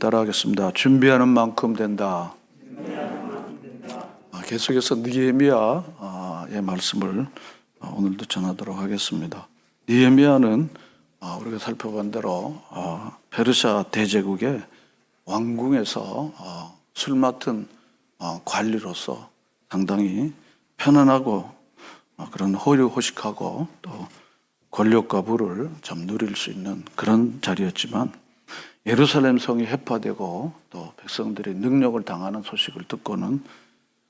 따라하겠습니다. 준비하는 만큼 된다. 계속해서 느헤미야의 말씀을 오늘도 전하도록 하겠습니다. 느헤미야는 우리가 살펴본 대로 페르시아 대제국의 왕궁에서 술 맡은 관리로서 상당히 편안하고 그런 호의호식하고 또 권력과 부를 좀 누릴 수 있는 그런 자리였지만, 예루살렘 성이 해파되고 또 백성들이 능력을 당하는 소식을 듣고는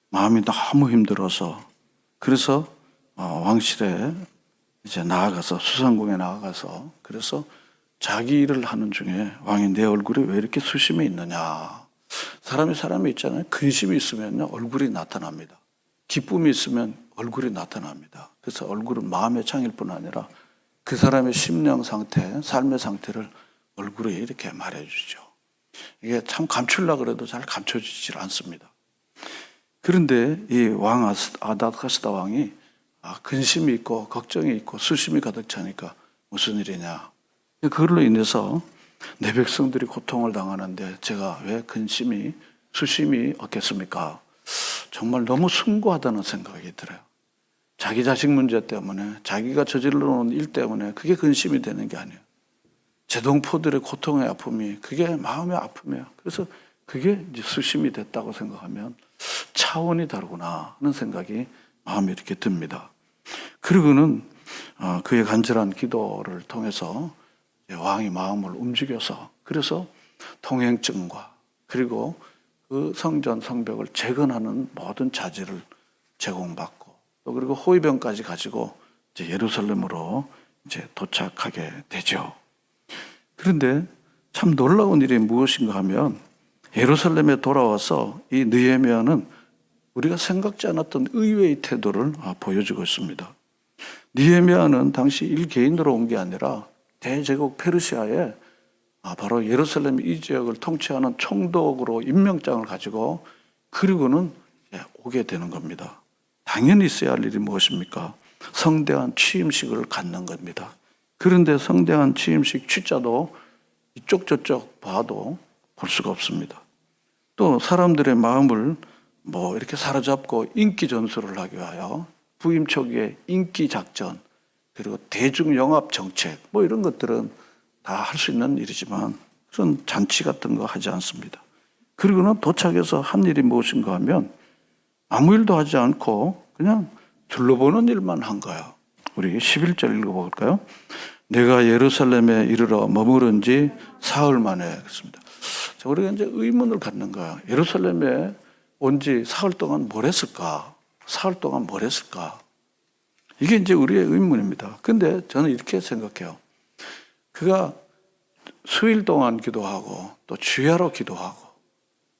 마음이 너무 힘들어서, 그래서 왕실에 이제 나아가서, 수상궁에 나아가서, 그래서 자기 일을 하는 중에 왕이 내 얼굴이 왜 이렇게 수심이 있느냐. 사람이 있잖아요. 근심이 있으면 얼굴이 나타납니다. 기쁨이 있으면 얼굴이 나타납니다. 그래서 얼굴은 마음의 창일 뿐 아니라 그 사람의 심령 상태, 삶의 상태를 얼굴이 이렇게 말해주죠. 이게 참 감추려고 그래도 잘 감춰지질 않습니다. 그런데 이 왕 아닥사스다 왕이 근심이 있고 걱정이 있고 수심이 가득 차니까 무슨 일이냐. 그걸로 인해서 내 백성들이 고통을 당하는데 제가 왜 근심이 수심이 없겠습니까? 정말 너무 숭고하다는 생각이 들어요. 자기 자식 문제 때문에, 자기가 저질러 놓은 일 때문에 그게 근심이 되는 게 아니에요. 제동포들의 고통의 아픔이 그게 마음의 아픔이에요. 그래서 그게 이제 수심이 됐다고 생각하면 차원이 다르구나 하는 생각이 마음에 이렇게 듭니다. 그리고는 그의 간절한 기도를 통해서 왕이 마음을 움직여서, 그래서 통행증과 그리고 그 성전 성벽을 재건하는 모든 자재를 제공받고, 또 그리고 호위병까지 가지고 이제 예루살렘으로 이제 도착하게 되죠. 그런데 참 놀라운 일이 무엇인가 하면, 예루살렘에 돌아와서 이 느헤미야는 우리가 생각지 않았던 의외의 태도를 보여주고 있습니다. 느헤미야는 당시 일개인으로 온 게 아니라 대제국 페르시아에 바로 예루살렘 이 지역을 통치하는 총독으로 임명장을 가지고 그리고는 오게 되는 겁니다. 당연히 있어야 할 일이 무엇입니까? 성대한 취임식을 갖는 겁니다. 그런데 성대한 취임식 취자도 이쪽 저쪽 봐도 볼 수가 없습니다. 또 사람들의 마음을 이렇게 사로잡고 인기 전술을 하기 위하여 부임 초기에 인기 작전, 그리고 대중 영합 정책 이런 것들은 다 할 수 있는 일이지만 그런 잔치 같은 거 하지 않습니다. 그리고는 도착해서 한 일이 무엇인가 하면 아무 일도 하지 않고 그냥 둘러보는 일만 한 거야. 우리 11절 읽어볼까요? 내가 예루살렘에 이르러 머무른 지 사흘 만에. 그렇습니다. 우리가 이제 의문을 갖는 거야. 예루살렘에 온 지 사흘 동안 뭘 했을까? 사흘 동안 뭘 했을까? 이게 이제 우리의 의문입니다. 근데 저는 이렇게 생각해요. 그가 수일 동안 기도하고 또 주야로 기도하고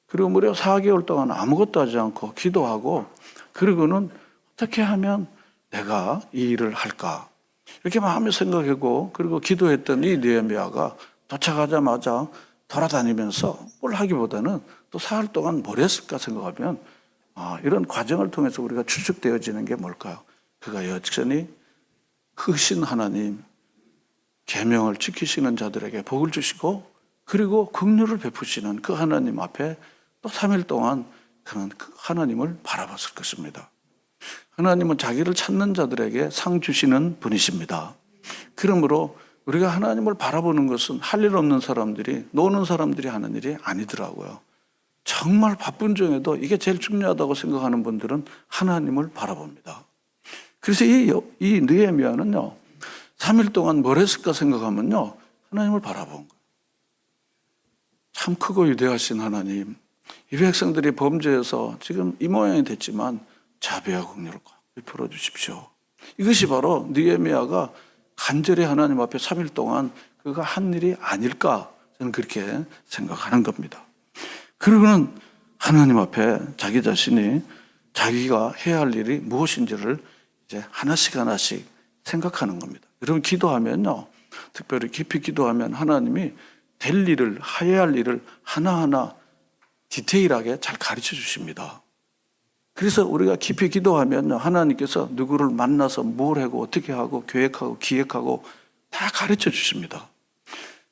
그리고 무려 4개월 동안 아무것도 하지 않고 기도하고, 그리고는 어떻게 하면 내가 이 일을 할까? 이렇게 마음에 생각하고 그리고 기도했던 이 느헤미야가 도착하자마자 돌아다니면서 뭘 하기보다는 또 사흘 동안 뭘 했을까 생각하면 이런 과정을 통해서 우리가 추측되어지는 게 뭘까요? 그가 여전히 크신 하나님, 계명을 지키시는 자들에게 복을 주시고 그리고 긍휼을 베푸시는 그 하나님 앞에 또 3일 동안 그는 그 하나님을 바라봤을 것입니다. 하나님은 자기를 찾는 자들에게 상 주시는 분이십니다. 그러므로 우리가 하나님을 바라보는 것은 할 일 없는 사람들이, 노는 사람들이 하는 일이 아니더라고요. 정말 바쁜 중에도 이게 제일 중요하다고 생각하는 분들은 하나님을 바라봅니다. 그래서 이 느헤미야는요, 3일 동안 뭘 했을까 생각하면요, 하나님을 바라본 거예요. 참 크고 위대하신 하나님, 이 백성들이 범죄해서 지금 이 모양이 됐지만 자비와 긍휼을 베풀어 주십시오. 이것이 바로 느헤미야가 간절히 하나님 앞에 3일 동안 그가 한 일이 아닐까, 저는 그렇게 생각하는 겁니다. 그리고는 하나님 앞에 자기 자신이 자기가 해야 할 일이 무엇인지를 이제 하나씩 생각하는 겁니다. 여러분, 기도하면요, 특별히 깊이 기도하면 하나님이 될 일을, 해야 할 일을 하나하나 디테일하게 잘 가르쳐 주십니다. 그래서 우리가 깊이 기도하면 하나님께서 누구를 만나서 뭘 하고 어떻게 하고 계획하고 기획하고 다 가르쳐 주십니다.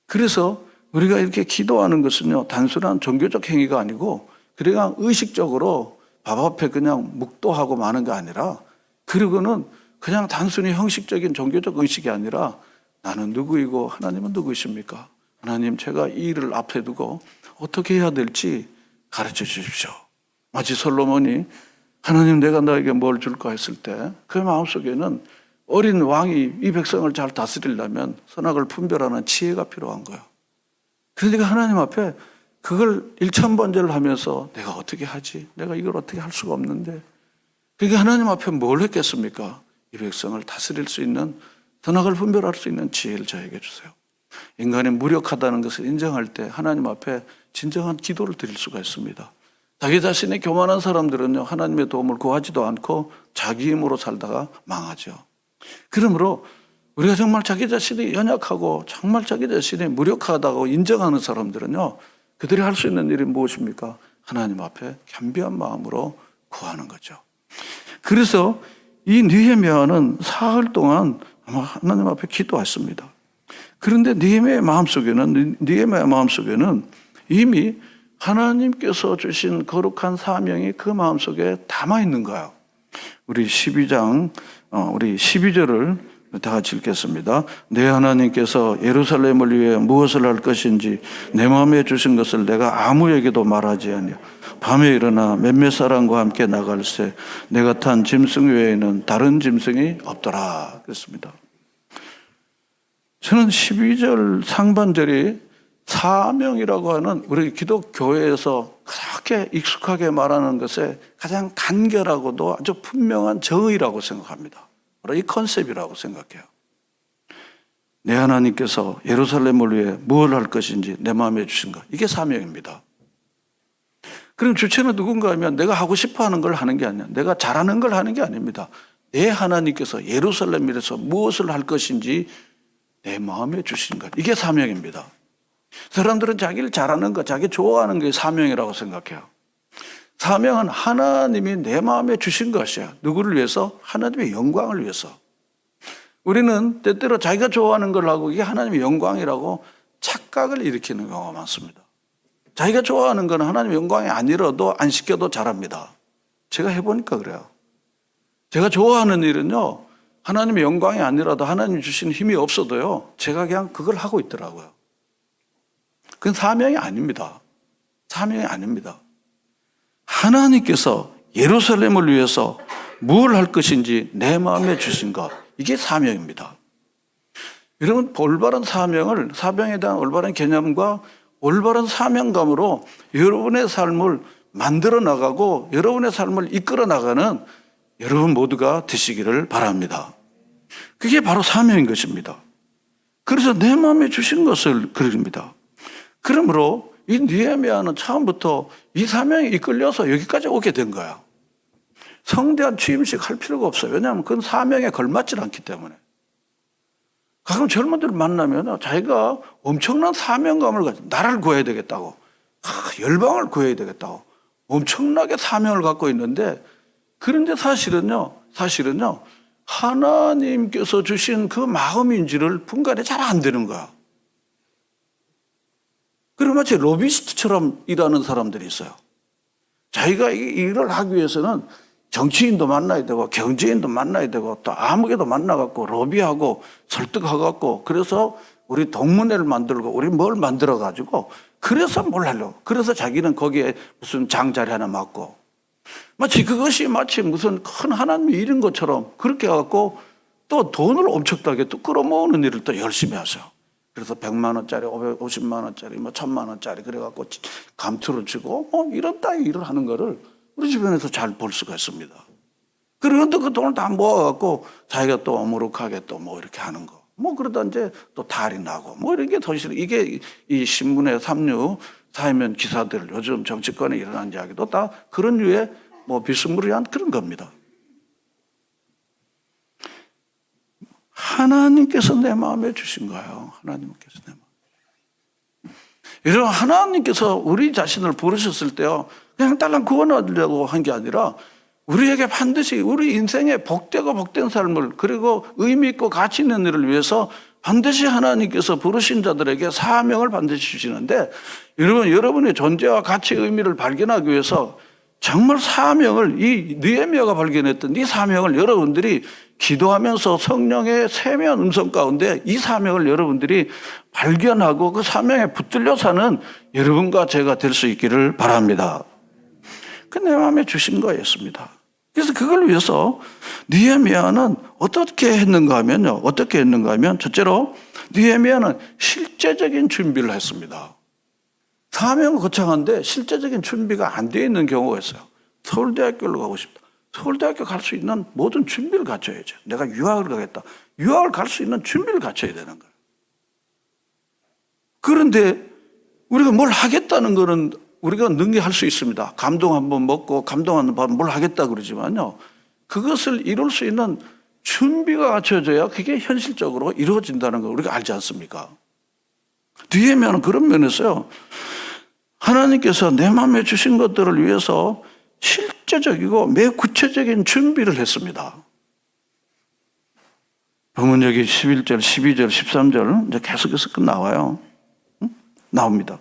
그래서 우리가 이렇게 기도하는 것은요, 단순한 종교적 행위가 아니고, 그냥 의식적으로 밥 앞에 그냥 묵도하고 마는 게 아니라, 그리고는 그냥 단순히 형식적인 종교적 의식이 아니라, 나는 누구이고 하나님은 누구이십니까? 하나님, 제가 이 일을 앞에 두고 어떻게 해야 될지 가르쳐 주십시오. 마치 솔로몬이 하나님, 내가 너에게 뭘 줄까 했을 때 그 마음속에는 어린 왕이 이 백성을 잘 다스리려면 선악을 분별하는 지혜가 필요한 거예요. 그러니까 하나님 앞에 그걸 일천번제를 하면서 내가 어떻게 하지? 내가 이걸 어떻게 할 수가 없는데. 그러니까 하나님 앞에 뭘 했겠습니까? 이 백성을 다스릴 수 있는, 선악을 분별할 수 있는 지혜를 저에게 주세요. 인간이 무력하다는 것을 인정할 때 하나님 앞에 진정한 기도를 드릴 수가 있습니다. 자기 자신이 교만한 사람들은요, 하나님의 도움을 구하지도 않고 자기 힘으로 살다가 망하죠. 그러므로 우리가 정말 자기 자신이 연약하고 정말 자기 자신이 무력하다고 인정하는 사람들은요, 그들이 할 수 있는 일이 무엇입니까? 하나님 앞에 겸비한 마음으로 구하는 거죠. 그래서 이 느헤미야는 사흘 동안 아마 하나님 앞에 기도했습니다. 그런데 느헤미야의 마음속에는 이미 하나님께서 주신 거룩한 사명이 그 마음속에 담아 있는 거예요. 우리 12장 우리 12절을 다 같이 읽겠습니다. 내 하나님께서 예루살렘을 위해 무엇을 할 것인지 내 마음에 주신 것을 내가 아무에게도 말하지 아니하며 밤에 일어나 몇몇 사람과 함께 나갈새 내가 탄 짐승 외에는 다른 짐승이 없더라 그랬습니다. 저는 12절 상반절이 사명이라고 하는 우리 기독교회에서 그렇게 익숙하게 말하는 것에 가장 간결하고도 아주 분명한 정의라고 생각합니다. 바로 이 컨셉이라고 생각해요. 내 하나님께서 예루살렘을 위해 무엇을 할 것인지 내 마음에 주신 것, 이게 사명입니다. 그럼 주체는 누군가 하면 내가 하고 싶어 하는 걸 하는 게 아니야. 내가 잘하는 걸 하는 게 아닙니다. 내 하나님께서 예루살렘에서 무엇을 할 것인지 내 마음에 주신 것, 이게 사명입니다. 사람들은 자기를 잘하는 것, 자기 좋아하는 게 사명이라고 생각해요. 사명은 하나님이 내 마음에 주신 것이야. 누구를 위해서? 하나님의 영광을 위해서. 우리는 때때로 자기가 좋아하는 걸 하고 이게 하나님의 영광이라고 착각을 일으키는 경우가 많습니다. 자기가 좋아하는 건 하나님의 영광이 아니라도 안 시켜도 잘합니다. 제가 해보니까 그래요. 제가 좋아하는 일은요, 하나님의 영광이 아니라도 하나님이 주신 힘이 없어도요, 제가 그냥 그걸 하고 있더라고요. 그건 사명이 아닙니다. 사명이 아닙니다. 하나님께서 예루살렘을 위해서 뭘 할 것인지 내 마음에 주신 것, 이게 사명입니다. 여러분, 올바른 사명에 대한 올바른 개념과 올바른 사명감으로 여러분의 삶을 만들어 나가고 여러분의 삶을 이끌어 나가는 여러분 모두가 되시기를 바랍니다. 그게 바로 사명인 것입니다. 그래서 내 마음에 주신 것을 그립니다. 그러므로 이 느헤미야는 처음부터 이 사명에 이끌려서 여기까지 오게 된 거야. 성대한 취임식 할 필요가 없어요. 왜냐하면 그건 사명에 걸맞지 않기 때문에. 가끔 젊은들 만나면 자기가 엄청난 사명감을 가지고 나라를 구해야 되겠다고, 열방을 구해야 되겠다고 엄청나게 사명을 갖고 있는데, 그런데 사실은요 하나님께서 주신 그 마음인지를 분간이 잘 안 되는 거야. 그리고 마치 로비스트처럼 일하는 사람들이 있어요. 자기가 이 일을 하기 위해서는 정치인도 만나야 되고 경제인도 만나야 되고 또 아무개도 만나갖고 로비하고 설득하갖고, 그래서 우리 동문회를 만들고 우리 뭘 만들어가지고 그래서 뭘 하려고, 그래서 자기는 거기에 무슨 장자리 하나 맡고, 마치 그것이 마치 무슨 큰 하나님의 일인 것처럼 그렇게 해갖고 또 돈을 엄청나게 또 끌어모으는 일을 또 열심히 하세요. 그래서 100만 원짜리, 550만 원짜리, 1000만 원짜리 그래갖고 감투를 주고 이런 따위 일을 하는 거를 우리 주변에서 잘 볼 수가 있습니다. 그리고 또 그 돈을 다 모아갖고 자기가 또 어무룩하게 또 뭐 이렇게 하는 거. 그러다 이제 또 탈이 나고 이런 게 더 싫어. 이게 이 신문의 삼류 사회면 기사들, 요즘 정치권에 일어난 이야기도 다 그런 류의 비스무리한 그런 겁니다. 하나님께서 내 마음에 주신 거예요. 하나님께서 내 마음에. 여러분, 하나님께서 우리 자신을 부르셨을 때요, 그냥 딸랑 구원하려고 한 게 아니라 우리에게 반드시 우리 인생의 복되고 복된 삶을, 그리고 의미 있고 가치 있는 일을 위해서 반드시 하나님께서 부르신 자들에게 사명을 반드시 주시는데, 여러분의 존재와 가치 의미를 발견하기 위해서 정말 사명을, 이 느헤미야가 발견했던 이 사명을 여러분들이 기도하면서 성령의 세미한 음성 가운데 이 사명을 여러분들이 발견하고 그 사명에 붙들려 사는 여러분과 제가 될 수 있기를 바랍니다. 그 내 마음에 주신 거였습니다. 그래서 그걸 위해서 느헤미야는 어떻게 했는가 하면 첫째로 느헤미야는 실제적인 준비를 했습니다. 사명은 거창한데 실제적인 준비가 안 되어 있는 경우가 있어요. 서울대학교를 가고 싶다. 서울대학교 갈 수 있는 모든 준비를 갖춰야죠. 내가 유학을 가겠다. 유학을 갈 수 있는 준비를 갖춰야 되는 거예요. 그런데 우리가 뭘 하겠다는 거는 우리가 능히 할 수 있습니다. 감동 한번 먹고 감동 한번 뭘 하겠다 그러지만요. 그것을 이룰 수 있는 준비가 갖춰져야 그게 현실적으로 이루어진다는 걸 우리가 알지 않습니까? 느헤미야는 그런 면에서요. 하나님께서 내 마음에 주신 것들을 위해서 실제적이고 매우 구체적인 준비를 했습니다. 보면 여기 11절, 12절, 13절 이제 계속해서 나와요. 나옵니다.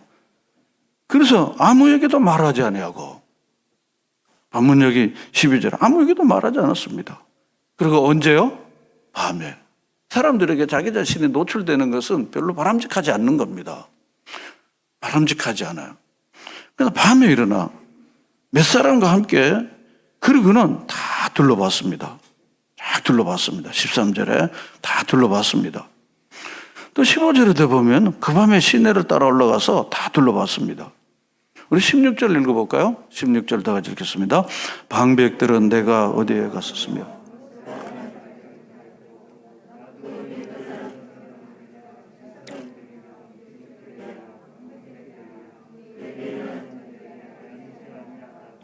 그래서 아무에게도 말하지 아니하고, 본문 여기 12절, 아무에게도 말하지 않았습니다. 그리고 언제요? 밤에. 사람들에게 자기 자신이 노출되는 것은 별로 바람직하지 않는 겁니다. 바람직하지 않아요. 그래서 밤에 일어나 몇 사람과 함께, 그리고는 다 둘러봤습니다. 쫙 둘러봤습니다. 13절에 다 둘러봤습니다. 또 15절에 되보면 그 밤에 시내를 따라 올라가서 다 둘러봤습니다. 우리 16절 읽어볼까요? 16절 다 같이 읽겠습니다. 방백들은 내가 어디에 갔었으며.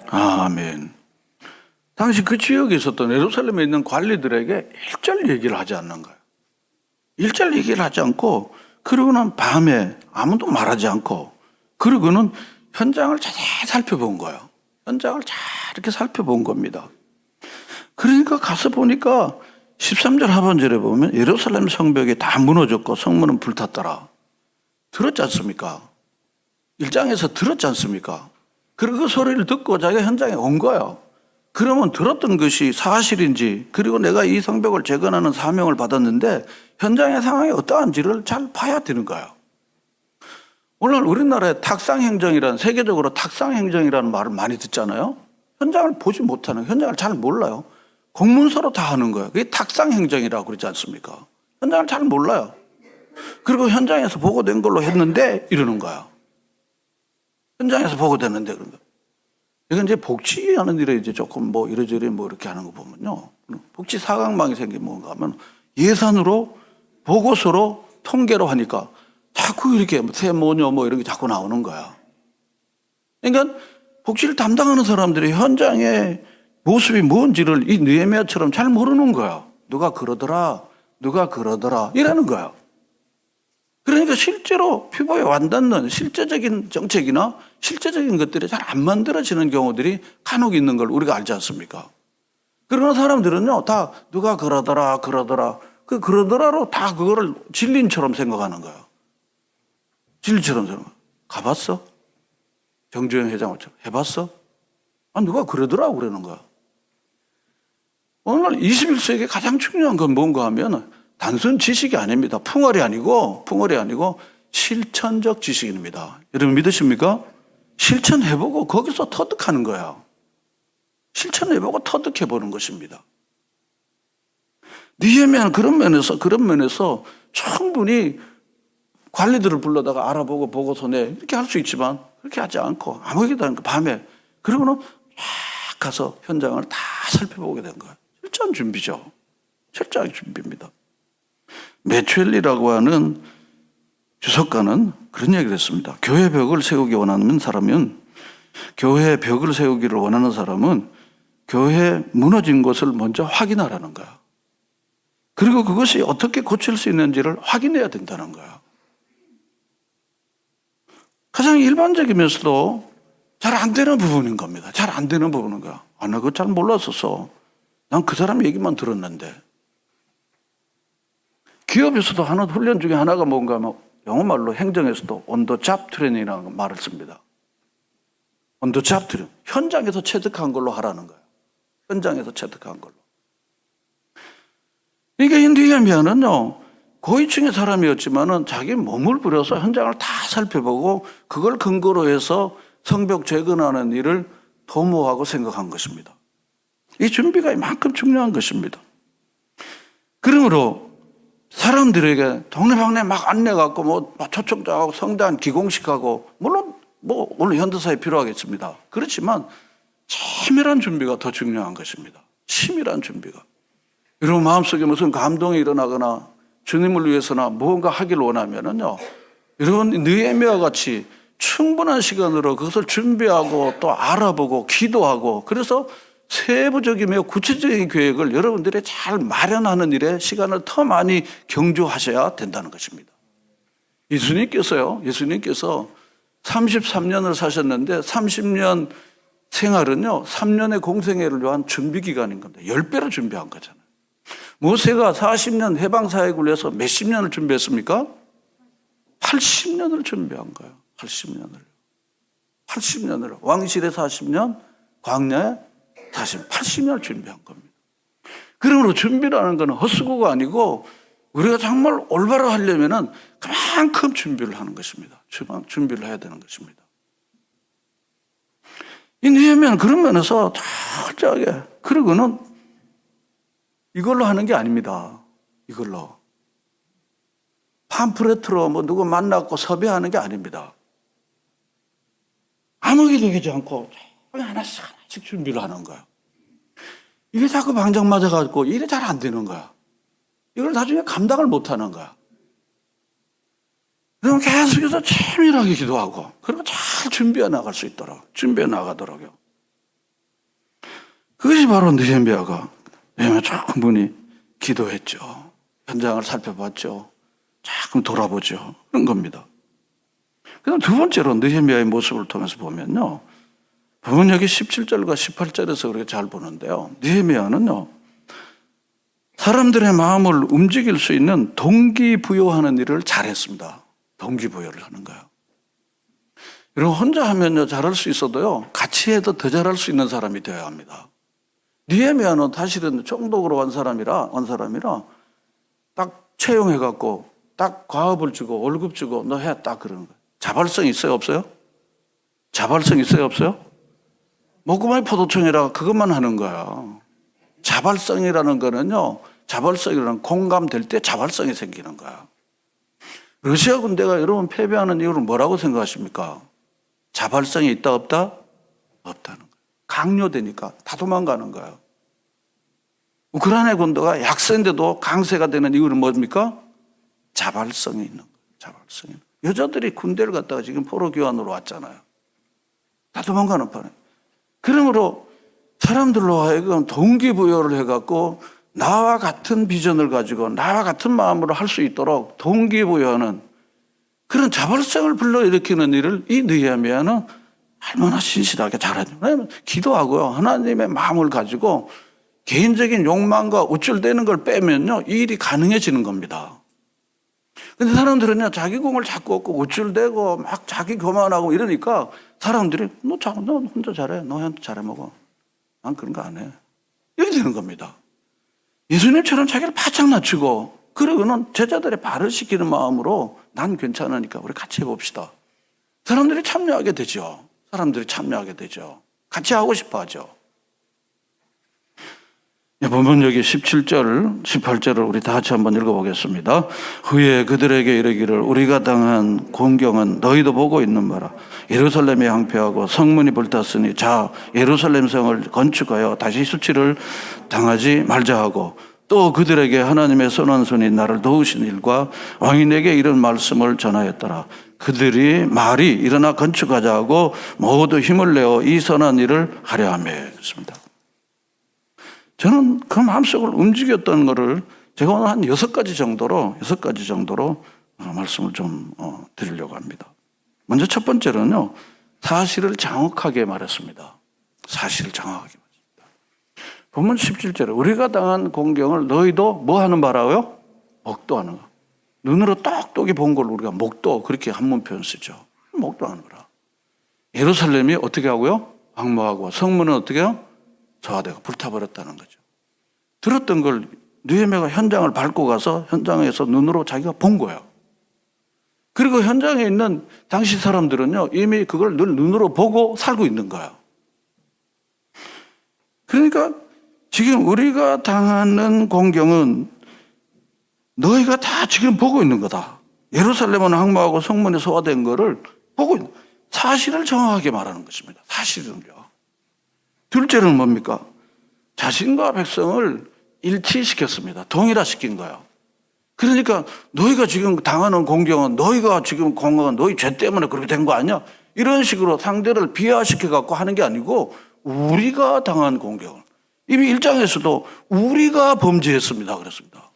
아멘. 당시 그 지역에 있었던 예루살렘에 있는 관리들에게 일절 얘기를 하지 않는 거예요. 일절 얘기를 하지 않고, 그리고는 밤에 아무도 말하지 않고, 그리고는 현장을 자세히 살펴본 거예요. 현장을 잘 이렇게 살펴본 겁니다. 그러니까 가서 보니까 13절 하반절에 보면 예루살렘 성벽이 다 무너졌고 성문은 불탔더라. 들었지 않습니까? 1장에서 들었지 않습니까? 그리고 그 소리를 듣고 자기가 현장에 온 거예요. 그러면 들었던 것이 사실인지, 그리고 내가 이 성벽을 재건하는 사명을 받았는데 현장의 상황이 어떠한지를 잘 봐야 되는 거예요. 오늘 우리나라에 탁상행정이라는, 세계적으로 탁상행정이라는 말을 많이 듣잖아요. 현장을 보지 못하는, 현장을 잘 몰라요. 공문서로 다 하는 거예요. 그게 탁상행정이라고 그러지 않습니까? 현장을 잘 몰라요. 그리고 현장에서 보고된 걸로 했는데 이러는 거야. 현장에서 보고됐는데 그런 거. 이건 이제 복지하는 일에 이제 조금 뭐 이래저래 뭐 이렇게 하는 거 보면요. 복지 사각망이 생기면 뭔가 하면 예산으로, 보고서로, 통계로 하니까 자꾸 이렇게 세모녀 뭐 이런 게 자꾸 나오는 거야. 그러니까 복지를 담당하는 사람들이 현장의 모습이 뭔지를 이 느헤미야처럼 잘 모르는 거야. 누가 그러더라, 누가 그러더라 이라는 거야. 그러니까 실제로 피부에 와닿는 실제적인 정책이나 실제적인 것들이 잘 안 만들어지는 경우들이 간혹 있는 걸 우리가 알지 않습니까? 그러나 사람들은요, 다 누가 그러더라, 그 그러더라로 다 그거를 진리처럼 생각하는 거야. 진리처럼 생각. 가봤어? 정주영 회장처럼 해봤어? 아, 누가 그러더라고 그러는 거야. 오늘 21세기에 가장 중요한 건 뭔가 하면 단순 지식이 아닙니다. 풍월이 아니고 실천적 지식입니다. 여러분 믿으십니까? 실천해보고 거기서 터득하는 거예요. 실천해보고 터득해보는 것입니다. 느헤미야는 그런 면에서 충분히 관리들을 불러다가 알아보고 보고서 내 이렇게 할 수 있지만 그렇게 하지 않고 아무에게도 않고 밤에, 그러고는 쫙 가서 현장을 다 살펴보게 된 거예요. 실전 준비죠. 철저하게 준비입니다. 메추엘리라고 하는 주석가는 그런 얘기를 했습니다. 교회 벽을 세우기 원하는 사람은, 교회 벽을 세우기를 원하는 사람은 교회 무너진 것을 먼저 확인하라는 거야. 그리고 그것이 어떻게 고칠 수 있는지를 확인해야 된다는 거야. 가장 일반적이면서도 잘 안 되는 부분인 겁니다. 잘 안 되는 부분인 거야. 아, 나 그거 잘 몰랐었어. 난 그 사람 얘기만 들었는데. 기업에서도 하는 훈련 중에 하나가 뭔가 하면 영어말로 행정에서도 온더 잡 트레이닝이라는 말을 씁니다. 온더 잡 트레이닝. 현장에서 체득한 걸로 하라는 거예요. 현장에서 체득한 걸로. 그러니까 이 느헤미야는요, 고위층의 사람이었지만은 자기 몸을 부려서 현장을 다 살펴보고 그걸 근거로 해서 성벽 재건하는 일을 도모하고 생각한 것입니다. 이 준비가 이만큼 중요한 것입니다. 그러므로 사람들에게 동네방네 막 안내갖고 뭐 초청장하고 성당 기공식하고 물론 뭐 오늘 현대사에 필요하겠습니다. 그렇지만 치밀한 준비가 더 중요한 것입니다. 치밀한 준비가. 여러분 마음속에 무슨 감동이 일어나거나 주님을 위해서나 무언가 하기를 원하면은요, 여러분 느헤미야 같이 충분한 시간으로 그것을 준비하고 또 알아보고 기도하고 그래서 세부적이며 구체적인 계획을 여러분들이 잘 마련하는 일에 시간을 더 많이 경주하셔야 된다는 것입니다. 예수님께서 33년을 사셨는데 30년 생활은요, 3년의 공생애를 위한 준비 기간인 겁니다. 10배로 준비한 거잖아요. 모세가 40년 해방사역을 위해서 몇십 년을 준비했습니까? 80년을 준비한 거예요. 80년을. 왕실에 40년, 광야에 80년을 준비한 겁니다. 그러므로 준비라는 것은 헛수고가 아니고 우리가 정말 올바로 하려면은 그만큼 준비를 하는 것입니다. 준비를 해야 되는 것입니다. 이 느헤미야는 그런 면에서 철저하게, 그러고는 이걸로 하는 게 아닙니다. 이걸로. 팜프레트로 뭐 누구 만나고 섭외하는 게 아닙니다. 아무 기도 하지 않고 하나씩 준비를 하는 거야. 이게 자꾸 방정 맞아가지고 일이 잘 안 되는 거야. 이걸 나중에 감당을 못 하는 거야. 그럼 계속해서 치밀하게 기도하고, 그리고 잘 준비해 나갈 수 있도록, 준비해 나가더라고요. 그것이 바로 느헤미야가 충분히 기도했죠. 현장을 살펴봤죠. 조금 돌아보죠. 그런 겁니다. 그다음 두 번째로 느헤미야의 모습을 통해서 보면요, 보면 여기 17절과 18절에서 우리가 잘 보는데요, 느헤미야는요, 사람들의 마음을 움직일 수 있는 동기부여하는 일을 잘했습니다. 동기부여를 하는 거예요. 여러분 혼자 하면요 잘할 수 있어도요, 같이 해도 더 잘할 수 있는 사람이 되어야 합니다. 느헤미야는 사실은 총독으로 온 사람이라 딱 채용해갖고 딱 과업을 주고 월급 주고 너 해 딱 그러는 거예요. 자발성 있어요 없어요? 자발성 있어요 없어요? 목구멍이 포도청이라 그것만 하는 거야. 자발성이라는 거는요, 자발성이라는 공감될 때 자발성이 생기는 거야. 러시아 군대가 여러분 패배하는 이유를 뭐라고 생각하십니까? 자발성이 있다 없다? 없다는 거예요. 강요되니까 다 도망가는 거예요. 우크라이나 군대가 약세인데도 강세가 되는 이유는 뭡니까? 자발성이 있는 거예요. 자발성이. 여자들이 군대를 갔다가 지금 포로 교환으로 왔잖아요. 다 도망가는 판에. 그러므로 사람들로 하여금 동기부여를 해갖고 나와 같은 비전을 가지고 나와 같은 마음으로 할 수 있도록 동기부여하는 그런 자발성을 불러일으키는 일을 이 느헤미야는 얼마나 신실하게 잘하죠. 왜냐하면 기도하고요, 하나님의 마음을 가지고 개인적인 욕망과 우쭐대는 걸 빼면요, 이 일이 가능해지는 겁니다. 근데 사람들은요, 자기 공을 자꾸 얻고 우쭐대고 막 자기 교만하고 이러니까 사람들이 너 혼자 잘해. 너 혼자 잘해 먹어. 난 그런 거 안 해. 이렇게 되는 겁니다. 예수님처럼 자기를 바짝 낮추고 그러고는 제자들의 발을 씻기는 마음으로 난 괜찮으니까 우리 같이 해봅시다. 사람들이 참여하게 되죠. 같이 하고 싶어 하죠. 보면 여기 17절, 18절을 우리 다 같이 한번 읽어보겠습니다. 후에 그들에게 이르기를 우리가 당한 공경은 너희도 보고 있는 바라. 예루살렘이 항폐하고 성문이 불탔으니 자 예루살렘 성을 건축하여 다시 수치를 당하지 말자 하고, 또 그들에게 하나님의 선한 손이 나를 도우신 일과 왕이 내게 이런 말씀을 전하였더라. 그들이 말이 일어나 건축하자 하고 모두 힘을 내어 이 선한 일을 하려 하며 했습니다. 저는 그 마음속을 움직였던 것을 제가 오늘 한 6가지 정도로 말씀을 좀 드리려고 합니다. 먼저 첫 번째로는요, 사실을 정확하게 말했습니다. 사실을 정확하게 말했습니다. 본문 17절에 우리가 당한 공경을 너희도 뭐 하는 바라고요? 목도하는 거. 눈으로 똑똑히 본 걸 우리가 목도, 그렇게 한문 표현 쓰죠. 목도하는 거라. 예루살렘이 어떻게 하고요? 황무하고 성문은 어떻게 해요? 소화되고 불타버렸다는 거죠. 들었던 걸 느헤미야가 현장을 밟고 가서 현장에서 눈으로 자기가 본 거예요. 그리고 현장에 있는 당시 사람들은요, 이미 그걸 늘 눈으로 보고 살고 있는 거예요. 그러니까 지금 우리가 당하는 공경은 너희가 다 지금 보고 있는 거다. 예루살렘은 황무하고 성문이 소화된 거를 보고 있는, 사실을 정확하게 말하는 것입니다. 사실은요. 둘째는 뭡니까? 자신과 백성을 일치시켰습니다. 동일화시킨 거예요. 그러니까 너희가 지금 당하는 공경은 너희가 지금 공경은 너희 죄 때문에 그렇게 된 거 아니야? 이런 식으로 상대를 비하시켜 갖고 하는 게 아니고 우리가 당한 공경을 이미 1장에서도 우리가 범죄했습니다. 그랬습니다.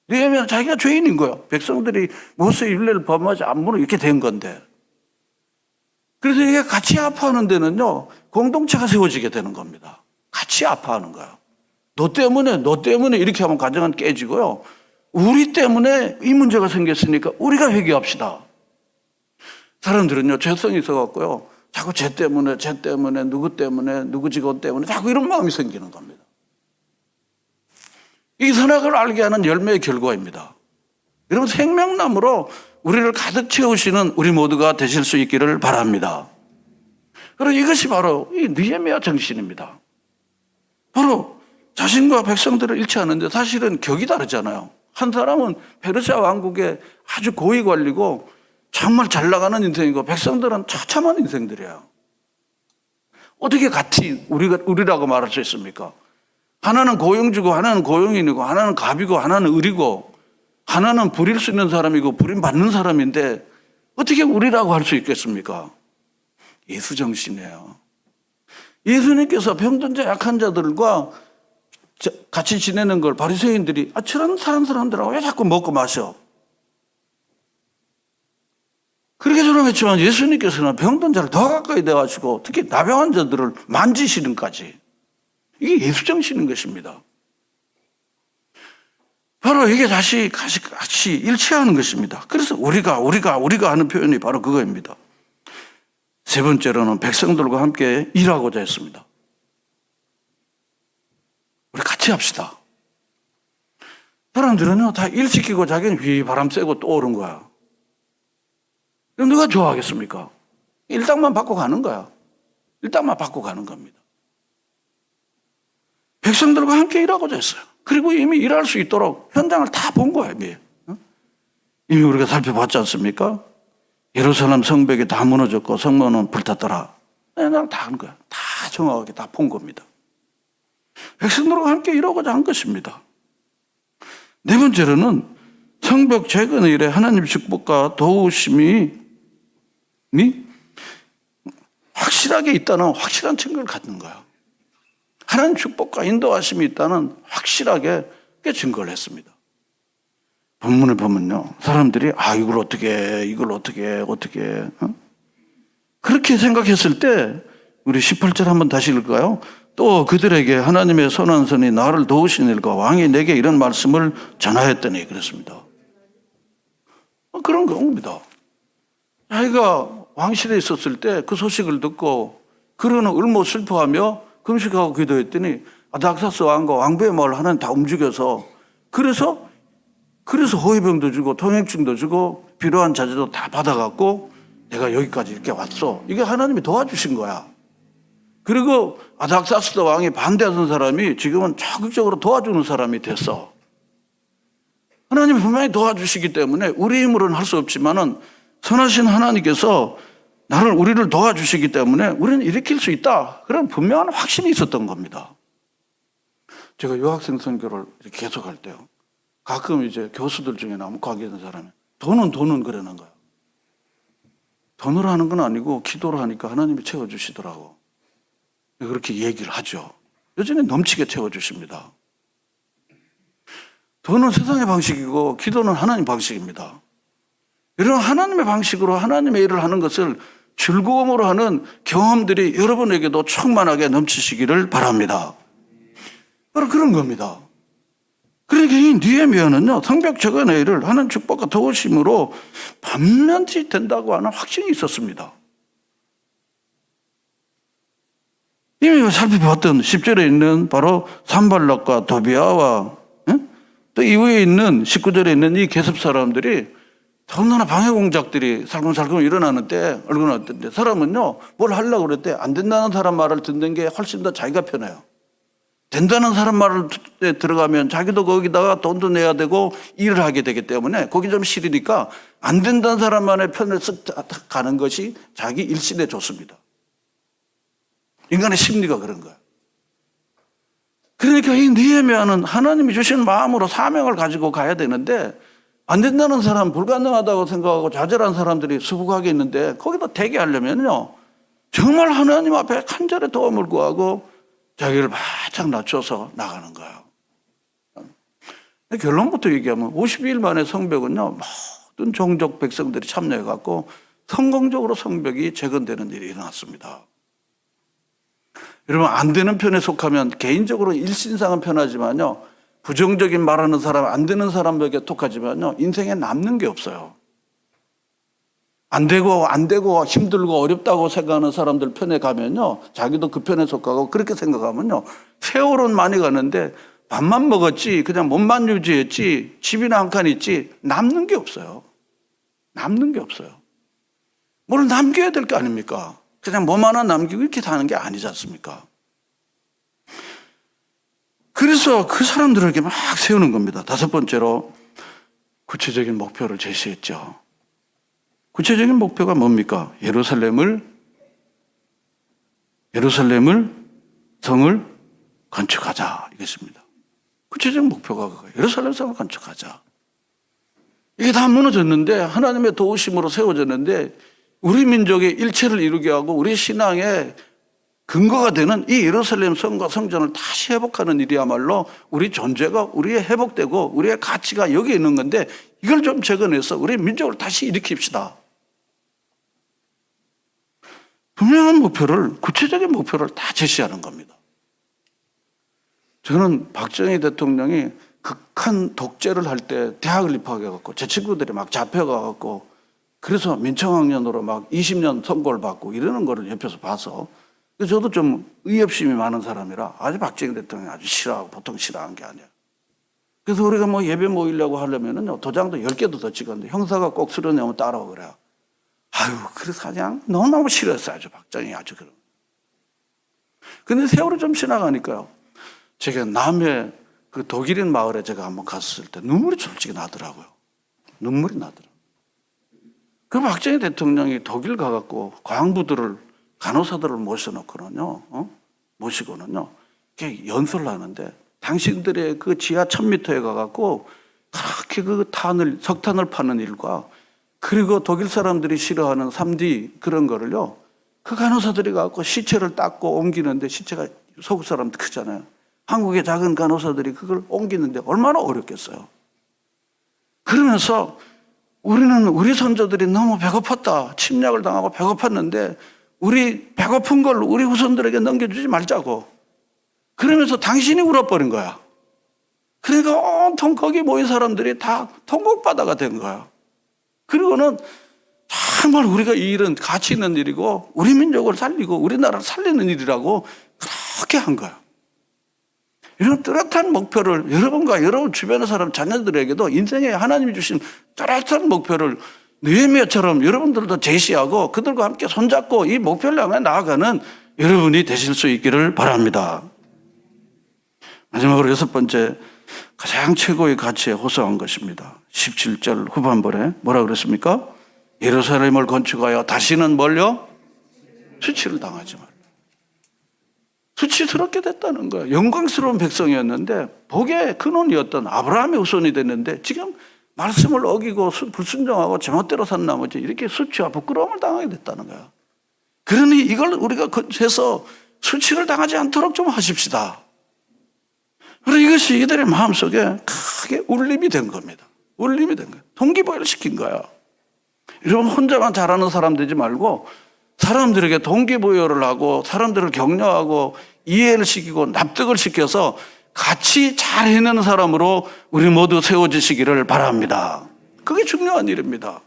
왜냐하면 자기가 죄인인 거예요. 백성들이 모세의 율례를 범하지 않으면 이렇게 된 건데. 그래서 이게 같이 아파하는 데는요, 공동체가 세워지게 되는 겁니다. 같이 아파하는 거예요. 너 때문에 이렇게 하면 가정은 깨지고요. 우리 때문에 이 문제가 생겼으니까 우리가 회개합시다. 사람들은요, 죄성이 있어갖고요, 자꾸 쟤 때문에, 누구 직원 때문에 자꾸 이런 마음이 생기는 겁니다. 이 선악을 알게 하는 열매의 결과입니다. 여러분, 생명나무로 우리를 가득 채우시는 우리 모두가 되실 수 있기를 바랍니다. 그리고 이것이 바로 이 느헤미야 정신입니다. 바로 자신과 백성들을 일치하는데 사실은 격이 다르잖아요. 한 사람은 페르시아 왕국의 아주 고위 관리고 정말 잘 나가는 인생이고 백성들은 처참한 인생들이에요. 어떻게 같이 우리라고 말할 수 있습니까? 하나는 고용주고 하나는 고용인이고 하나는 갑이고 하나는 을이고 하나는 부릴 수 있는 사람이고 부림받는 사람인데 어떻게 우리라고 할 수 있겠습니까? 예수 정신이에요. 예수님께서 병든자 약한 자들과 같이 지내는 걸 바리새인들이 저런 사람들하고 왜 자꾸 먹고 마셔? 그렇게 저는 했지만 예수님께서는 병든 자를 더 가까이 대가지고 특히 나병한 자들을 만지시는까지 이게 예수 정신인 것입니다. 바로 이게 다시 같이 일치하는 것입니다. 그래서 우리가 하는 표현이 바로 그거입니다. 세 번째로는 백성들과 함께 일하고자 했습니다. 우리 같이 합시다. 사람들은요, 다 일시키고 자기는 바람 쐬고 또 오른 거야. 그럼 누가 좋아하겠습니까? 일당만 받고 가는 거야. 일당만 받고 가는 겁니다. 백성들과 함께 일하고자 했어요. 그리고 이미 일할 수 있도록 현장을 다 본 거야, 이미. 이미 우리가 살펴봤지 않습니까? 예루살렘 성벽이 다 무너졌고 성문은 불탔더라. 다 한 거야. 다 정확하게 다 본 겁니다. 백성들과 함께 일하고자 한 것입니다. 네 번째로는 성벽 재건의 일에 하나님 축복과 도우심이 확실하게 있다는 확실한 증거를 갖는 거야. 하나님 축복과 인도하심이 있다는 확실하게 증거를 했습니다. 본문을 보면요, 사람들이 이걸 어떻게 그렇게 생각했을 때 우리 18절 한번 다시 읽을까요? 또 그들에게 하나님의 선한 선이 나를 도우신 일과 왕이 내게 이런 말씀을 전하였더니 그랬습니다. 그런 겁니다. 자기가 왕실에 있었을 때 그 소식을 듣고 그러는 울모 슬퍼하며 금식하고 기도했더니 아닥사스 왕과 왕비의 마을 하나님 다 움직여서 그래서 호위병도 주고 통행증도 주고 필요한 자재도 다 받아갖고 내가 여기까지 이렇게 왔어. 이게 하나님이 도와주신 거야. 그리고 아닥사스 왕이 반대하던 사람이 지금은 적극적으로 도와주는 사람이 됐어. 하나님이 분명히 도와주시기 때문에 우리 힘으로는 할 수 없지만은 선하신 하나님께서 우리를 도와주시기 때문에 우리는 일으킬 수 있다. 그런 분명한 확신이 있었던 겁니다. 제가 유학생 선교를 계속 할 때요, 가끔 이제 교수들 중에 남과하게 된 사람이 돈은 그러는 거야. 돈으로 하는 건 아니고 기도로 하니까 하나님이 채워주시더라고. 그렇게 얘기를 하죠. 여전히 넘치게 채워주십니다. 돈은 세상의 방식이고 기도는 하나님 방식입니다. 이런 하나님의 방식으로 하나님의 일을 하는 것을 즐거움으로 하는 경험들이 여러분에게도 충만하게 넘치시기를 바랍니다. 바로 그런 겁니다. 그러니까 이 느헤미야는요, 성벽 재건의 일을 하는 축복과 도우심으로 반면치 된다고 하는 확신이 있었습니다. 이미 살펴봤던 10절에 있는 바로 산발락과 도비아와 또 이후에 있는 19절에 있는 이 계습 사람들이 더군다나 방해 공작들이 살금살금 일어나는데 사람은요, 뭘 하려고 그럴 때 안 된다는 사람 말을 듣는 게 훨씬 더 자기가 편해요. 된다는 사람 말을 들어가면 자기도 거기다가 돈도 내야 되고 일을 하게 되기 때문에 거기 좀 싫으니까 안 된다는 사람만의 편을 쓱 가는 것이 자기 일신에 좋습니다. 인간의 심리가 그런 거예요. 그러니까 이 느헤미야는 하나님이 주신 마음으로 사명을 가지고 가야 되는데 안 된다는 사람, 불가능하다고 생각하고 좌절한 사람들이 수북하게 있는데 거기다 대기하려면요, 정말 하나님 앞에 간절히 도움을 구하고 자기를 바짝 낮춰서 나가는 거예요. 결론부터 얘기하면 52일 만에 성벽은요, 모든 종족 백성들이 참여해갖고 성공적으로 성벽이 재건되는 일이 일어났습니다. 여러분, 안 되는 편에 속하면 개인적으로 일신상은 편하지만요, 부정적인 말하는 사람, 안 되는 사람에게 톡하지만요, 인생에 남는 게 없어요. 안 되고 힘들고 어렵다고 생각하는 사람들 편에 가면요, 자기도 그 편에 속하고 그렇게 생각하면요, 세월은 많이 가는데 밥만 먹었지, 그냥 몸만 유지했지, 집이나 한 칸 있지, 남는 게 없어요. 남는 게 없어요. 뭘 남겨야 될 거 아닙니까? 그냥 몸 하나 남기고 이렇게 사는 게 아니지 않습니까? 그래서 그 사람들에게 막 세우는 겁니다. 다섯 번째로 구체적인 목표를 제시했죠. 구체적인 목표가 뭡니까? 예루살렘을 성을 건축하자, 이것입니다. 구체적인 목표가 그거예요. 예루살렘 성을 건축하자. 이게 다 무너졌는데, 하나님의 도우심으로 세워졌는데, 우리 민족의 일체를 이루게 하고 우리 신앙의 근거가 되는 이 예루살렘 성과 성전을 다시 회복하는 일이야말로 우리 존재가 우리의 회복되고 우리의 가치가 여기 있는 건데, 이걸 좀 재건해서 우리 민족을 다시 일으킵시다. 분명한 목표를, 구체적인 목표를 다 제시하는 겁니다. 저는 박정희 대통령이 극한 독재를 할 때 대학을 입학해갖고 제 친구들이 막 잡혀가갖고 그래서 민청학년으로 막 20년 선고를 받고 이러는 거를 옆에서 봐서, 저도 좀 의협심이 많은 사람이라 아주 박정희 대통령이 아주 싫어하고, 보통 싫어한 게 아니야. 그래서 우리가 뭐 예배 모이려고 하려면은 도장도 10개도 더 찍었는데 형사가 꼭 수련회면 따라오고 그래요. 아유, 그래서 그냥 너무너무 싫었어요. 아주 박정희 아주 그런. 근데 세월이 좀 지나가니까요, 제가 남해 그 독일인 마을에 제가 한번 갔을 때 눈물이 솔직히 나더라고요. 눈물이 나더라고요. 그 박정희 대통령이 독일 가갖고 과학부들을, 간호사들을 모시고는요, 이렇게 연설을 하는데, 당신들의 그 지하 1000m에 가갖고 그렇게 그 석탄을 파는 일과, 그리고 독일 사람들이 싫어하는 3D 그런 거를요, 그 간호사들이 가갖고 시체를 닦고 옮기는데, 시체가 서구 사람도 크잖아요. 한국의 작은 간호사들이 그걸 옮기는데 얼마나 어렵겠어요. 그러면서 우리 선조들이 너무 배고팠다, 침략을 당하고 배고팠는데 우리 배고픈 걸 우리 후손들에게 넘겨주지 말자고, 그러면서 당신이 울어버린 거야. 그러니까 온통 거기 모인 사람들이 다 통곡바다가 된 거야. 그리고는 정말 우리가 이 일은 가치 있는 일이고 우리 민족을 살리고 우리나라를 살리는 일이라고 그렇게 한 거야. 이런 뚜렷한 목표를 여러분과 여러분 주변의 사람, 자녀들에게도 인생에 하나님이 주신 뚜렷한 목표를 느헤미야처럼 여러분들도 제시하고 그들과 함께 손잡고 이 목표를 향해 나아가는 여러분이 되실 수 있기를 바랍니다. 마지막으로 여섯 번째, 가장 최고의 가치에 호소한 것입니다. 17절 후반부에 뭐라 그랬습니까? 예루살렘을 건축하여 다시는 뭘요? 수치를 당하지 말라. 수치스럽게 됐다는 거예요. 영광스러운 백성이었는데 복의 근원이었던 아브라함의 후손이 됐는데 지금 말씀을 어기고 불순종하고 제멋대로 산 나머지 이렇게 수치와 부끄러움을 당하게 됐다는 거예요. 그러니 이걸 우리가 해서 수치를 당하지 않도록 좀 하십시다. 그리고 이것이 이들의 마음속에 크게 울림이 된 겁니다. 울림이 된 거예요. 동기부여를 시킨 거예요. 여러분, 혼자만 잘하는 사람 되지 말고 사람들에게 동기부여를 하고 사람들을 격려하고 이해를 시키고 납득을 시켜서 같이 잘 해내는 사람으로 우리 모두 세워지시기를 바랍니다. 그게 중요한 일입니다.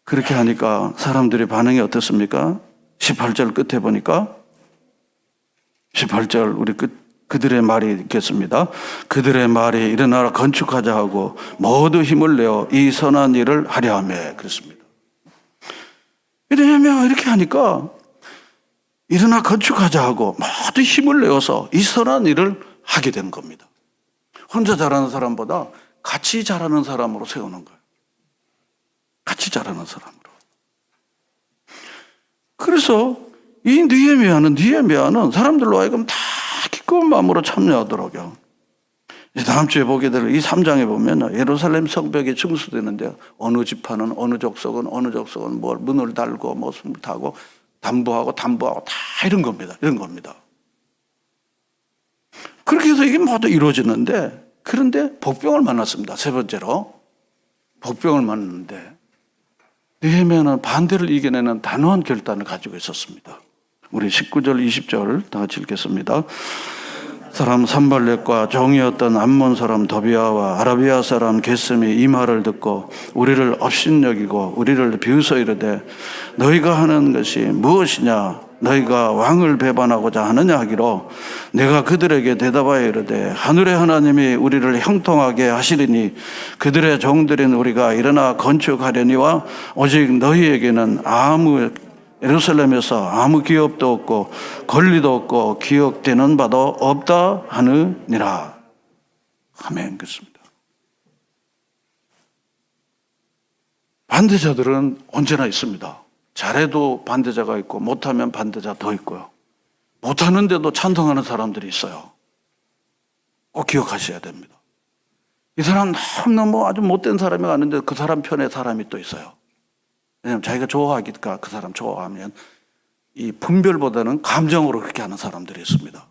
그렇게 하니까 사람들의 반응이 어떻습니까? 18절 끝에 보니까 18절 우리 그들의 말이 있겠습니다. 그들의 말이 일어나라 건축하자 하고 모두 힘을 내어 이 선한 일을 하려 하며 그랬습니다. 왜냐하면 이렇게 하니까 일어나 건축하자 하고 모두 힘을 내어서 이 선한 일을 하게 된 겁니다. 혼자 잘하는 사람보다 같이 잘하는 사람으로 세우는 거예요. 같이 잘하는 사람으로. 그래서 이 느헤미야는 사람들로 하여금 다 기꺼운 마음으로 참여하더라고요. 다음 주에 보게 될 이 3장에 보면 예루살렘 성벽이 증수되는데 어느 지파는 어느 족속은 뭐 문을 달고 뭐 숨을 타고 담보하고 다 이런 겁니다. 이런 겁니다. 그렇게 해서 이게 모두 이루어지는데 그런데 복병을 만났습니다. 세 번째로 복병을 만났는데 느헤미야는 반대를 이겨내는 단호한 결단을 가지고 있었습니다. 우리 19절 20절 다 같이 읽겠습니다. 사람 산발렛과 종이었던 암몬 사람 도비아와 아라비아 사람 게셈이 이 말을 듣고 우리를 업신여기고 우리를 비웃어 이르되 너희가 하는 것이 무엇이냐 너희가 왕을 배반하고자 하느냐 하기로 내가 그들에게 대답하여 이르되 하늘의 하나님이 우리를 형통하게 하시리니 그들의 종들인 우리가 일어나 건축하려니와 오직 너희에게는 예루살렘에서 아무 기업도 없고 권리도 없고 기억되는 바도 없다 하느니라. 아멘. 그렇습니다. 반대자들은 언제나 있습니다. 잘해도 반대자가 있고 못하면 반대자 더 있고요. 못하는데도 찬성하는 사람들이 있어요. 꼭 기억하셔야 됩니다. 이 사람 너무 아주 못된 사람이 왔는데 그 사람 편에 사람이 또 있어요. 왜냐하면 자기가 좋아하니까 그 사람 좋아하면 이 분별보다는 감정으로 그렇게 하는 사람들이 있습니다.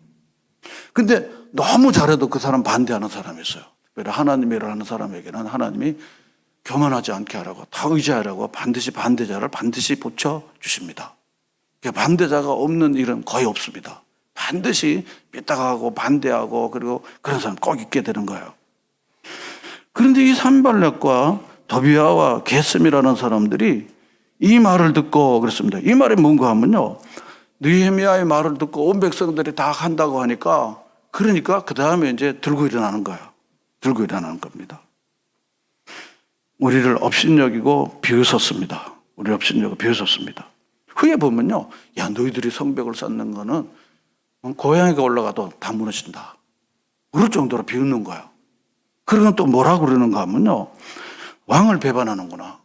근데 너무 잘해도 그 사람 반대하는 사람이 있어요. 특별히 하나님 일을 하는 사람에게는 하나님이 교만하지 않게 하라고 다 의지하라고 반드시 반대자를 반드시 붙여주십니다. 반대자가 없는 일은 거의 없습니다. 반드시 삐딱하고 반대하고 그리고 그런 사람 꼭 있게 되는 거예요. 그런데 이 산발렛과 도비아와 게셈이라는 사람들이 이 말을 듣고 그랬습니다. 이 말이 뭔가 하면요. 느헤미야의 말을 듣고 온 백성들이 다 한다고 하니까 그러니까 그 다음에 이제 들고 일어나는 거예요. 들고 일어나는 겁니다. 우리를 업신여기고 비웃었습니다. 우리를 업신여기고 비웃었습니다. 후에 보면요. 야, 너희들이 성벽을 쌓는 거는 고양이가 올라가도 다 무너진다. 그럴 정도로 비웃는 거예요. 그러면 또 뭐라고 그러는가 하면요. 왕을 배반하는구나.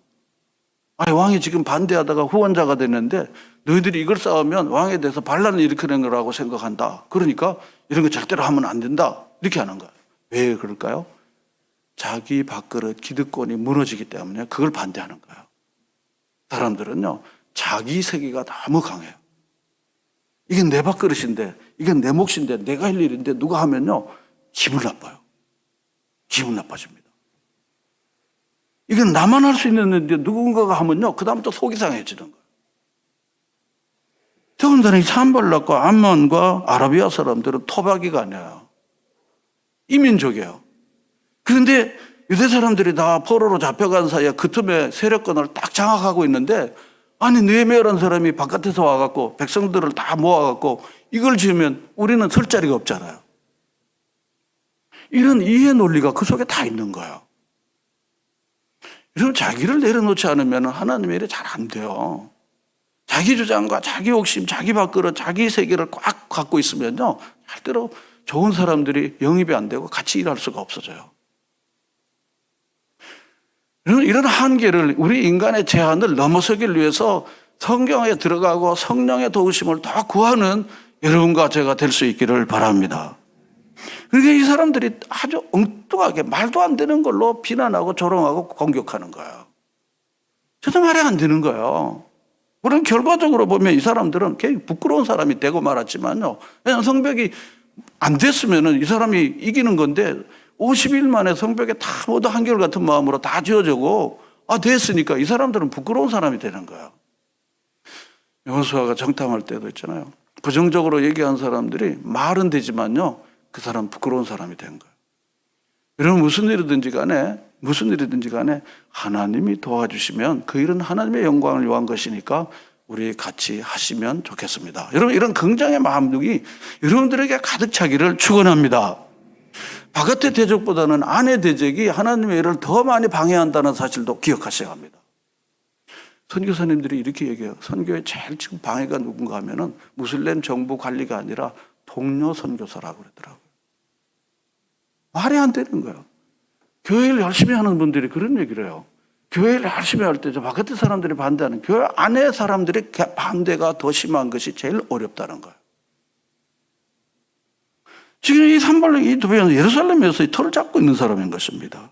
아니, 왕이 지금 반대하다가 후원자가 됐는데 너희들이 이걸 쌓으면 왕에 대해서 반란을 일으키는 거라고 생각한다. 그러니까 이런 거 절대로 하면 안 된다. 이렇게 하는 거예요. 왜 그럴까요? 자기 밥그릇 기득권이 무너지기 때문에 그걸 반대하는 거예요. 사람들은요. 자기 세계가 너무 강해요. 이게 내 밥그릇인데 이게 내 몫인데 내가 할 일인데 누가 하면요. 기분 나빠요. 기분 나빠집니다. 이건 나만 할 수 있는 일인데 누군가가 하면요. 그 다음부터 속이 상해지는 거예요. 더군다나 이 산발락과 암몬과 아라비아 사람들은 토박이가 아니에요. 이민족이에요. 그런데 유대 사람들이 다 포로로 잡혀간 사이에 그 틈에 세력권을 딱 장악하고 있는데 아니 느헤미야라는 사람이 바깥에서 와갖고 백성들을 다 모아갖고 이걸 지으면 우리는 설 자리가 없잖아요. 이런 이해 논리가 그 속에 다 있는 거예요. 이러면 자기를 내려놓지 않으면 하나님의 일이 잘 안 돼요. 자기 주장과 자기 욕심, 자기 밥그릇, 자기 세계를 꽉 갖고 있으면요. 절대로 좋은 사람들이 영입이 안 되고 같이 일할 수가 없어져요. 이런 한계를 우리 인간의 제한을 넘어서기 위해서 성경에 들어가고 성령의 도우심을 더 구하는 여러분과 제가 될 수 있기를 바랍니다. 그러니까 이 사람들이 아주 엉뚱하게 말도 안 되는 걸로 비난하고 조롱하고 공격하는 거예요. 저도 말이 안 되는 거예요. 물론 결과적으로 보면 이 사람들은 굉장히 부끄러운 사람이 되고 말았지만요. 그냥 성벽이 안 됐으면 이 사람이 이기는 건데 50일 만에 성벽에 다 모두 한결같은 마음으로 다 지어지고 됐으니까 이 사람들은 부끄러운 사람이 되는 거예요. 여호수아가 정탐할 때도 있잖아요. 부정적으로 얘기한 사람들이 말은 되지만요, 그 사람 부끄러운 사람이 된 거예요. 여러분, 무슨 일이든지 간에 하나님이 도와주시면 그 일은 하나님의 영광을 위한 것이니까 우리 같이 하시면 좋겠습니다. 여러분, 이런 긍정의 마음이 여러분들에게 가득 차기를 축원합니다. 바깥의 대적보다는 안의 대적이 하나님의 일을 더 많이 방해한다는 사실도 기억하셔야 합니다. 선교사님들이 이렇게 얘기해요. 선교에 제일 지금 방해가 누군가 하면은 무슬림 정부 관리가 아니라 동료 선교사라고 그러더라고요. 말이 안 되는 거예요. 교회를 열심히 하는 분들이 그런 얘기를 해요. 교회를 열심히 할 때 바깥의 사람들이 반대하는, 교회 안에 사람들의 반대가 더 심한 것이 제일 어렵다는 거예요. 지금 이 산발락 이 도비는 예루살렘에서 이 털을 잡고 있는 사람인 것입니다.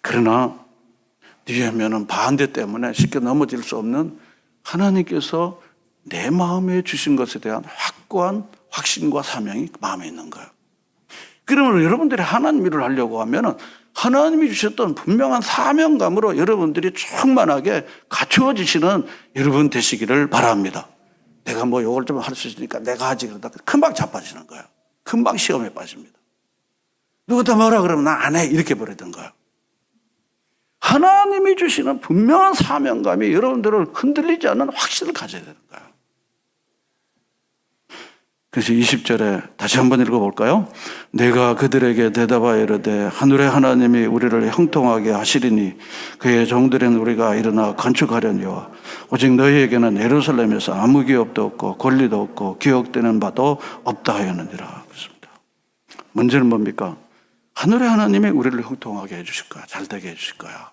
그러나 느헤미야는 반대 때문에 쉽게 넘어질 수 없는 하나님께서 내 마음에 주신 것에 대한 확고한 확신과 사명이 마음에 있는 거예요. 그러면 여러분들이 하나님 일을 하려고 하면 하나님이 주셨던 분명한 사명감으로 여러분들이 충만하게 갖추어지시는 여러분 되시기를 바랍니다. 내가 뭐 이걸 좀 할 수 있으니까 내가 하지 그러다 금방 자빠지는 거예요. 금방 시험에 빠집니다. 누구한테 뭐라 그러면 나 안 해 이렇게 버리던 거예요. 하나님이 주시는 분명한 사명감이 여러분들을 흔들리지 않는 확신을 가져야 되는 거예요. 그래서 20절에 다시 한번 읽어볼까요? 내가 그들에게 대답하여 이르되 하늘의 하나님이 우리를 형통하게 하시리니 그의 종들인 우리가 일어나 건축하려니와 오직 너희에게는 예루살렘에서 아무 기업도 없고 권리도 없고 기억되는 바도 없다 하였느니라. 그렇습니다. 문제는 뭡니까? 하늘의 하나님이 우리를 형통하게 해주실 거야. 잘되게 해주실 거야.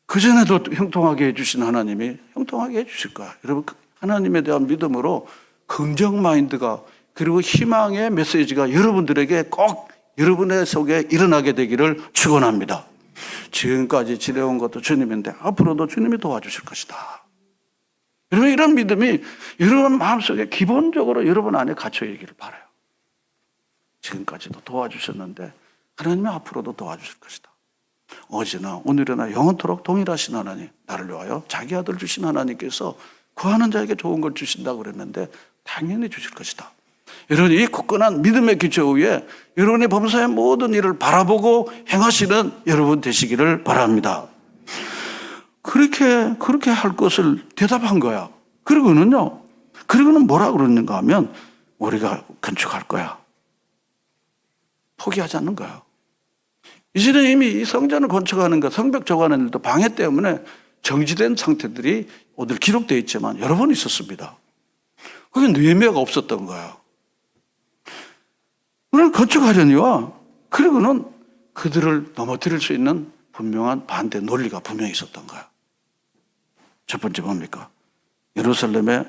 그전에도 형통하게 해주신 하나님이 형통하게 해주실 거야. 여러분, 하나님에 대한 믿음으로 긍정 마인드가 그리고 희망의 메시지가 여러분들에게 꼭 여러분의 속에 일어나게 되기를 축원합니다. 지금까지 지내온 것도 주님인데 앞으로도 주님이 도와주실 것이다. 여러분, 이런 믿음이 여러분 마음속에 기본적으로 여러분 안에 갇혀 있기를 바라요. 지금까지도 도와주셨는데 하나님이 앞으로도 도와주실 것이다. 어제나 오늘이나 영원토록 동일하신 하나님, 나를 위하여 자기 아들 주신 하나님께서 구하는 자에게 좋은 걸 주신다고 그랬는데 당연히 주실 것이다. 여러분, 이 굳건한 믿음의 기초 위에 여러분의 범사의 모든 일을 바라보고 행하시는 여러분 되시기를 바랍니다. 그렇게 할 것을 대답한 거야. 그리고는 뭐라 그러는가 하면 우리가 건축할 거야. 포기하지 않는 거야. 이제는 이미 이 성전을 건축하는 것, 성벽 조각하는 일도 방해 때문에 정지된 상태들이 오늘 기록되어 있지만 여러 번 있었습니다. 그게 느헤미야가 없었던 거야. 우리를 건축하려니와 그리고는 그들을 넘어뜨릴 수 있는 분명한 반대 논리가 분명히 있었던 거야. 첫 번째 뭡니까? 예루살렘에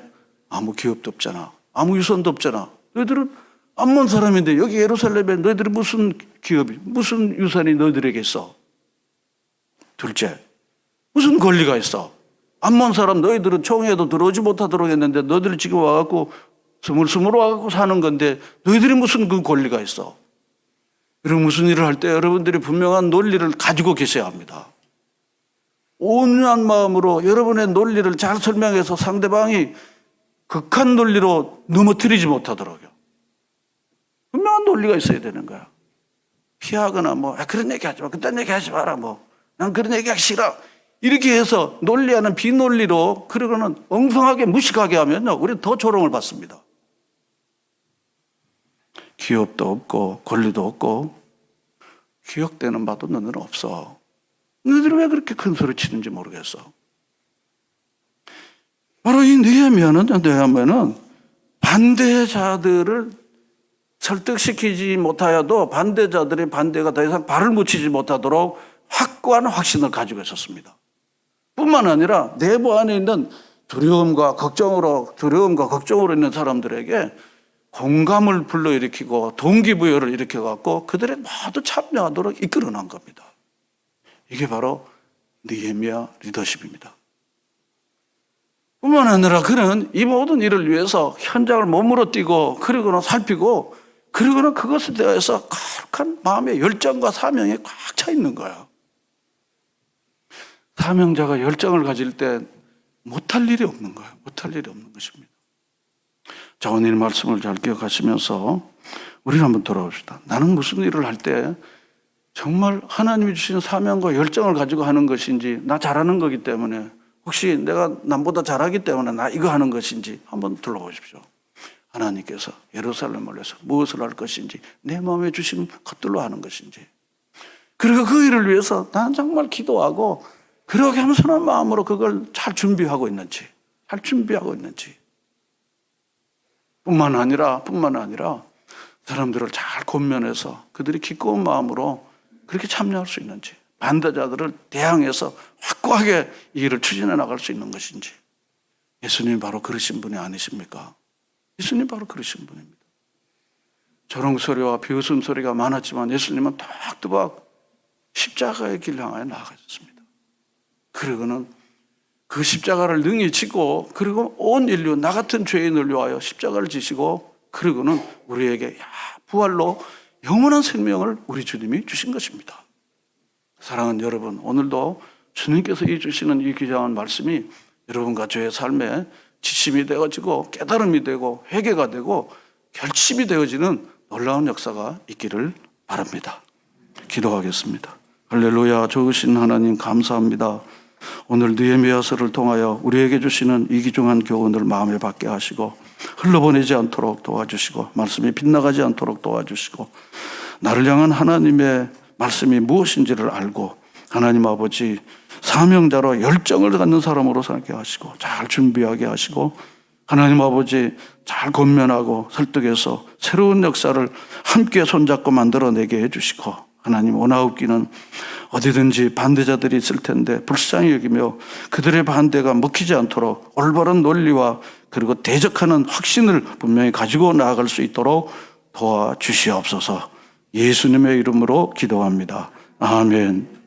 아무 기업도 없잖아. 아무 유산도 없잖아. 너희들은 암몬 사람인데 여기 예루살렘에 너희들이 무슨 기업이, 무슨 유산이 너희들에게 있어? 둘째, 무슨 권리가 있어? 암몬 사람 너희들은 총회에도 들어오지 못하도록 했는데 너희들이 지금 와갖고 스물스물 와갖고 사는 건데 너희들이 무슨 그 권리가 있어? 여러분, 무슨 일을 할 때 여러분들이 분명한 논리를 가지고 계셔야 합니다. 온유한 마음으로 여러분의 논리를 잘 설명해서 상대방이 극한 논리로 넘어뜨리지 못하도록요. 분명한 논리가 있어야 되는 거야. 피하거나 그런 얘기 하지 마. 그딴 얘기 하지 마라. 난 그런 얘기 하기 싫어. 이렇게 해서 논리하는 비논리로 그러고는 엉성하게 무식하게 하면요, 우리는 더 조롱을 받습니다. 기업도 없고 권리도 없고 기억되는 바도 너희는 없어. 너희들이 왜 그렇게 큰 소리 치는지 모르겠어. 바로 이 느헤미야는 반대자들을 설득시키지 못하여도 반대자들의 반대가 더 이상 발을 묻히지 못하도록 확고한 확신을 가지고 있었습니다. 뿐만 아니라 내부 안에 있는 두려움과 걱정으로 있는 사람들에게 공감을 불러일으키고 동기부여를 일으켜갖고 그들의 모두 참여하도록 이끌어낸 겁니다. 이게 바로 느헤미야 리더십입니다. 뿐만 아니라 그는 이 모든 일을 위해서 현장을 몸으로 뛰고 그리고는 살피고 그리고는 그것에 대해서 거룩한 마음의 열정과 사명이 꽉 차 있는 거예요. 사명자가 열정을 가질 때 못할 일이 없는 거예요. 못할 일이 없는 것입니다. 자, 오늘 말씀을 잘 기억하시면서 우리는 한번 돌아봅시다. 나는 무슨 일을 할 때 정말 하나님이 주신 사명과 열정을 가지고 하는 것인지, 나 잘하는 거기 때문에, 혹시 내가 남보다 잘하기 때문에 나 이거 하는 것인지 한번 둘러보십시오. 하나님께서 예루살렘을 위해서 무엇을 할 것인지, 내 마음에 주신 것들로 하는 것인지, 그리고 그 일을 위해서 나는 정말 기도하고 그렇게 겸손한 마음으로 그걸 잘 준비하고 있는지, 뿐만 아니라 사람들을 잘 권면해서 그들이 기꺼운 마음으로 그렇게 참여할 수 있는지, 반대자들을 대항해서 확고하게 이 일을 추진해 나갈 수 있는 것인지. 예수님이 바로 그러신 분이 아니십니까? 예수님 바로 그러신 분입니다. 조롱소리와 비웃음소리가 많았지만 예수님은 또박또박 십자가의 길 향하여 나아가셨습니다. 그리고는 그 십자가를 능히 지고, 그리고 온 인류, 나 같은 죄인을 위하여 십자가를 지시고, 그리고는 우리에게 부활로 영원한 생명을 우리 주님이 주신 것입니다. 사랑하는 여러분, 오늘도 주님께서 주시는 이 귀중한 말씀이 여러분과 저의 삶에 지침이 되어지고 깨달음이 되고 회개가 되고 결심이 되어지는 놀라운 역사가 있기를 바랍니다. 기도하겠습니다. 할렐루야. 좋으신 하나님 감사합니다. 오늘 느헤미야서를 통하여 우리에게 주시는 이 귀중한 교훈을 마음에 받게 하시고 흘러보내지 않도록 도와주시고 말씀이 빗나가지 않도록 도와주시고 나를 향한 하나님의 말씀이 무엇인지를 알고 하나님 아버지 사명자로 열정을 갖는 사람으로 살게 하시고 잘 준비하게 하시고 하나님 아버지 잘 권면하고 설득해서 새로운 역사를 함께 손잡고 만들어내게 해주시고 하나님 원하옵기는 어디든지 반대자들이 있을 텐데 불쌍히 여기며 그들의 반대가 먹히지 않도록 올바른 논리와 그리고 대적하는 확신을 분명히 가지고 나아갈 수 있도록 도와주시옵소서. 예수님의 이름으로 기도합니다. 아멘.